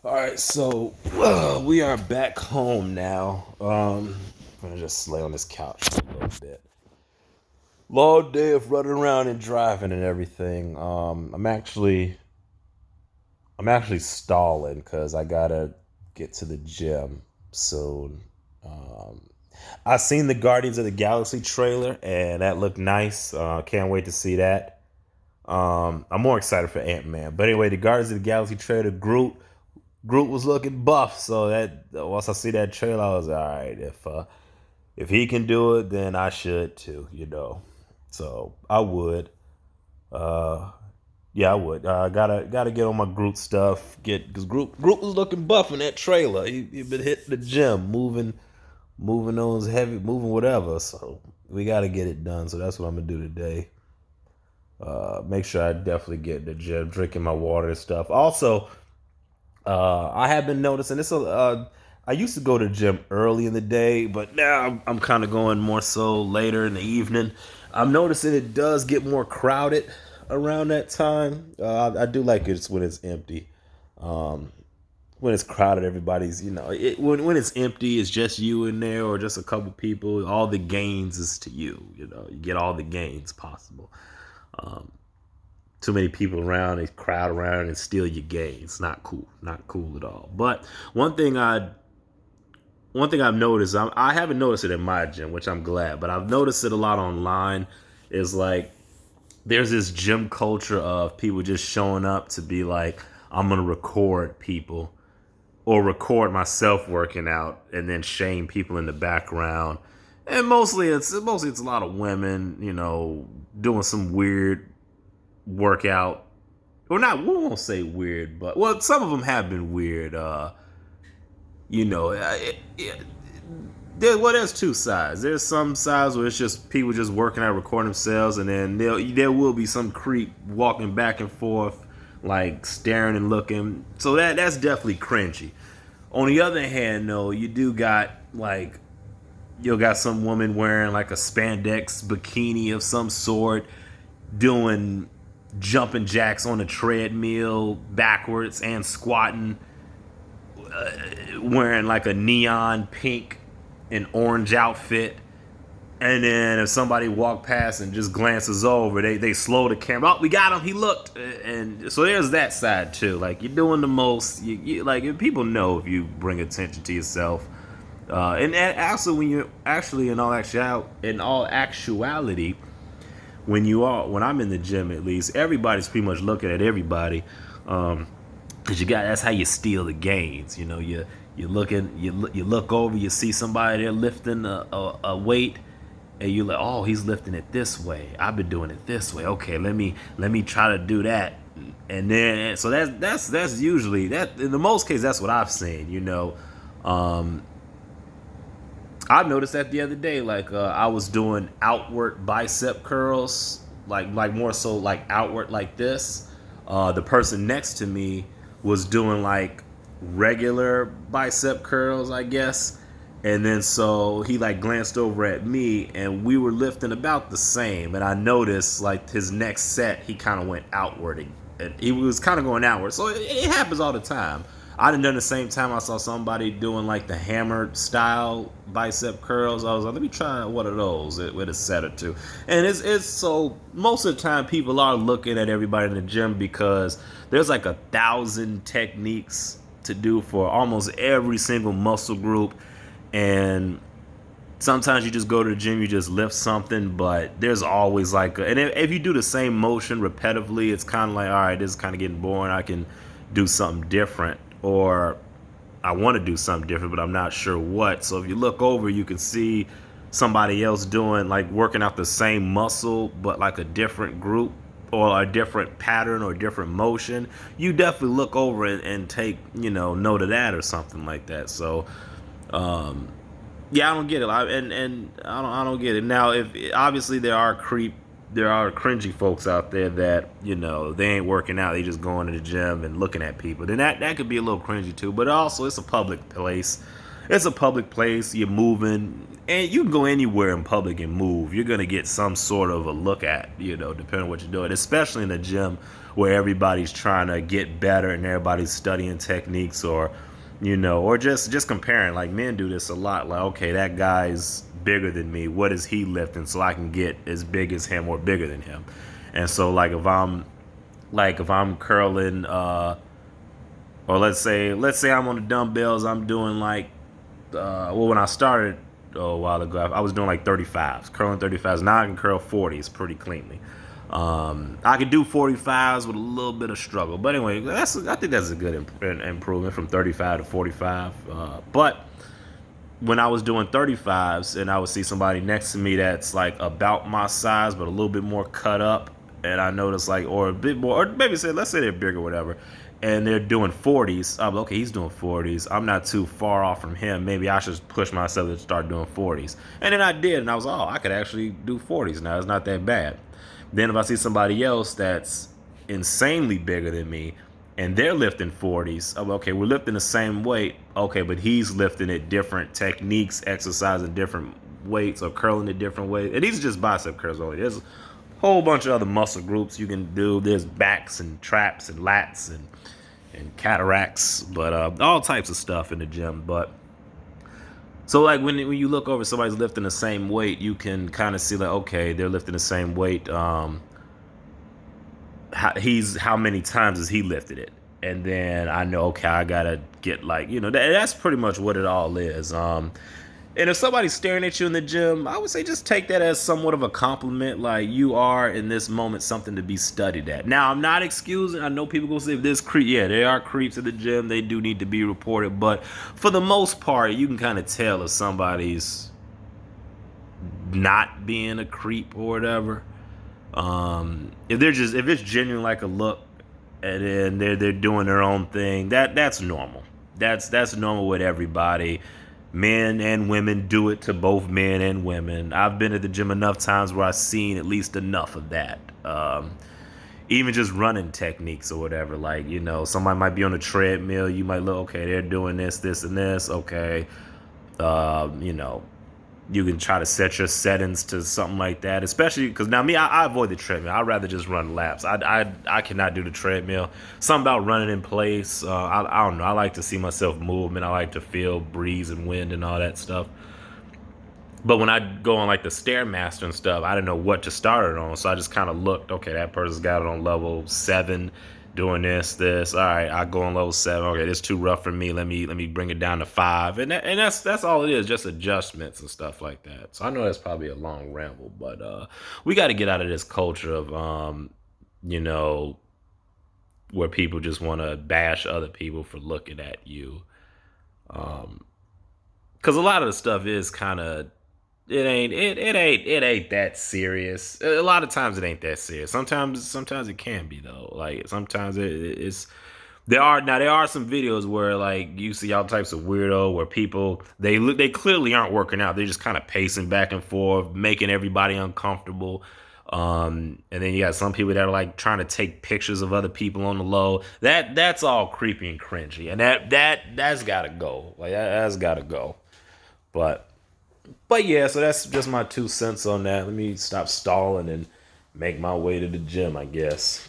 All right, so we are back home now. I'm gonna just lay on this couch for a little bit. Long day of running around and driving and everything. I'm actually stalling because I gotta get to the gym soon. Um, I seen the Guardians of the Galaxy trailer and that looked nice. Can't wait to see that. I'm more excited for Ant Man, but anyway, the Guardians of the Galaxy trailer, Groot was looking buff, so that once I see that trailer, I was all right. If he can do it, then I should too. So I would, uh, yeah, I would. Gotta get on my Groot stuff. Because Groot was looking buff in that trailer. He been hitting the gym, moving those heavy, moving whatever. So we gotta get it done. So that's what I'm gonna do today. Make sure I definitely get in the gym, drinking my water and stuff. Also, I have been noticing this. I used to go to the gym early in the day, but now I'm kind of going more so later in the evening. I'm noticing it does get more crowded around that time. I do like it when it's empty. Um, when it's crowded, everybody's when it's empty, it's just you in there or just a couple people. All the gains is to you. You get all the gains possible. Um, Too many people around, they crowd around and steal your gains. It's not cool, not cool at all. But one thing I've noticed, I haven't noticed it in my gym, which I'm glad, but I've noticed it a lot online. Is like there's this gym culture of people just showing up to be like, I'm gonna record people or record myself working out, and then shame people in the background. And mostly it's a lot of women, doing some weird workout. Well, not we won't say weird, but some of them have been weird. You know, there's two sides. There's some sides where it's just people just working out, recording themselves, and then there will be some creep walking back and forth, like staring and looking. So that's definitely cringy. On the other hand, though, you do got like you got some woman wearing like a spandex bikini of some sort, doing jumping jacks on a treadmill backwards and squatting, wearing like a neon pink and orange outfit. And then if somebody walked past and just glances over, they slow the camera. Oh, we got him. He looked. And so there's that side too. Like you're doing the most. Like people know if you bring attention to yourself. And also when you actually in all actuality, when I'm in the gym at least, everybody's pretty much looking at everybody. Cause that's how you steal the gains. You look over, you see somebody there lifting a weight, and you're like, oh, he's lifting it this way. I've been doing it this way. Okay, let me try to do that. And then so that's usually that in the most case that's what I've seen. Um, I noticed that the other day. Like I was doing outward bicep curls, like more so like outward like this. The person next to me was doing like regular bicep curls, I guess. And then so he like glanced over at me, and we were lifting about the same. And I noticed like his next set, he kind of went outward, and he was kind of going outward. So it happens all the time. I done the same time I saw somebody doing like the hammer style bicep curls. I was like, let me try one of those with a set or two. And it's so most of the time people are looking at everybody in the gym because there's like 1,000 techniques to do for almost every single muscle group. And sometimes you just go to the gym, you just lift something, but there's always and if you do the same motion repetitively, it's kind of like, all right, this is kind of getting boring. I can do something different, or I want to do something different, but I'm not sure what. So if you look over, you can see somebody else doing like working out the same muscle, but like a different group or a different pattern or a different motion. You definitely look over and take, note of that or something like that. So, um, yeah, I don't get it. And I don't get it. Now, if obviously there are cringy folks out there that they ain't working out. They just going to the gym and looking at people. Then that could be a little cringy too. But also, it's a public place. It's a public place. You're moving, and you can go anywhere in public and move. You're gonna get some sort of a look at, depending on what you're doing. Especially in the gym where everybody's trying to get better and everybody's studying techniques, or or just comparing. Like, men do this a lot. Like, okay, that guy's bigger than me. What is he lifting so I can get as big as him or bigger than him? And so, like, if I'm curling, or let's say I'm on the dumbbells, I'm doing like, when I started a while ago, I was doing like 35s, curling 35s. Now I can curl 40s pretty cleanly. I could do 45s with a little bit of struggle, but anyway, I think that's a good improvement from 35 to 45. But when I was doing 35s and I would see somebody next to me that's like about my size but a little bit more cut up, and I noticed, like, or a bit more, or maybe let's say they're bigger or whatever, and they're doing 40s. I'm like, okay, he's doing 40s. I'm not too far off from him. Maybe I should push myself to start doing 40s. And then I did, and I was, oh, I could actually do 40s now. It's not that bad. Then if I see somebody else that's insanely bigger than me and they're lifting 40s, I'm like, okay, we're lifting the same weight. Okay, but he's lifting it different techniques, exercising different weights, or curling it different ways. And these are just bicep curls only. There's a whole bunch of other muscle groups you can do. There's backs and traps and lats and cataracts, but all types of stuff in the gym. But so, like, when you look over somebody's lifting the same weight, you can kind of see, like, okay, they're lifting the same weight. How many times has he lifted it? And then I know, okay, I gotta get, like, that's pretty much what it all is. And if somebody's staring at you in the gym, I would say just take that as somewhat of a compliment. Like, you are in this moment something to be studied at. Now, I'm not excusing. I know people gonna say, if there's creep, yeah, there are creeps in the gym. They do need to be reported. But for the most part, you can kind of tell if somebody's not being a creep or whatever. If it's genuine, like a look, and then they're doing their own thing, that's normal. That's normal with everybody. Men and women do it to both men and women. I've been at the gym enough times where I've seen at least enough of that. Even just running techniques or whatever. Like, somebody might be on a treadmill. You might look, okay, they're doing this, this, and this. Okay. You can try to set your settings to something like that, especially because now me, I avoid the treadmill. I'd rather just run laps. I cannot do the treadmill. Something about running in place. I don't know. I like to see myself movement. I like to feel breeze and wind and all that stuff. But when I go on like the Stairmaster and stuff, I didn't know what to start it on. So I just kind of looked, okay, that person's got it on level 7. Doing this. All right, I go on level 7. Okay, this is too rough for me. Let me bring it down to 5, and that's all it is, just adjustments and stuff like that. So I know that's probably a long ramble, but we got to get out of this culture of where people just want to bash other people for looking at you, because a lot of the stuff is kind of. It ain't that serious. A lot of times it ain't that serious. Sometimes it can be though. Like sometimes it's there are some videos where like you see all types of weirdo where people they clearly aren't working out. They're just kind of pacing back and forth, making everybody uncomfortable. And then you got some people that are like trying to take pictures of other people on the low. That's all creepy and cringy, and that's gotta go. Like that's gotta go. But yeah, so that's just my 2 cents on that. Let me stop stalling and make my way to the gym, I guess.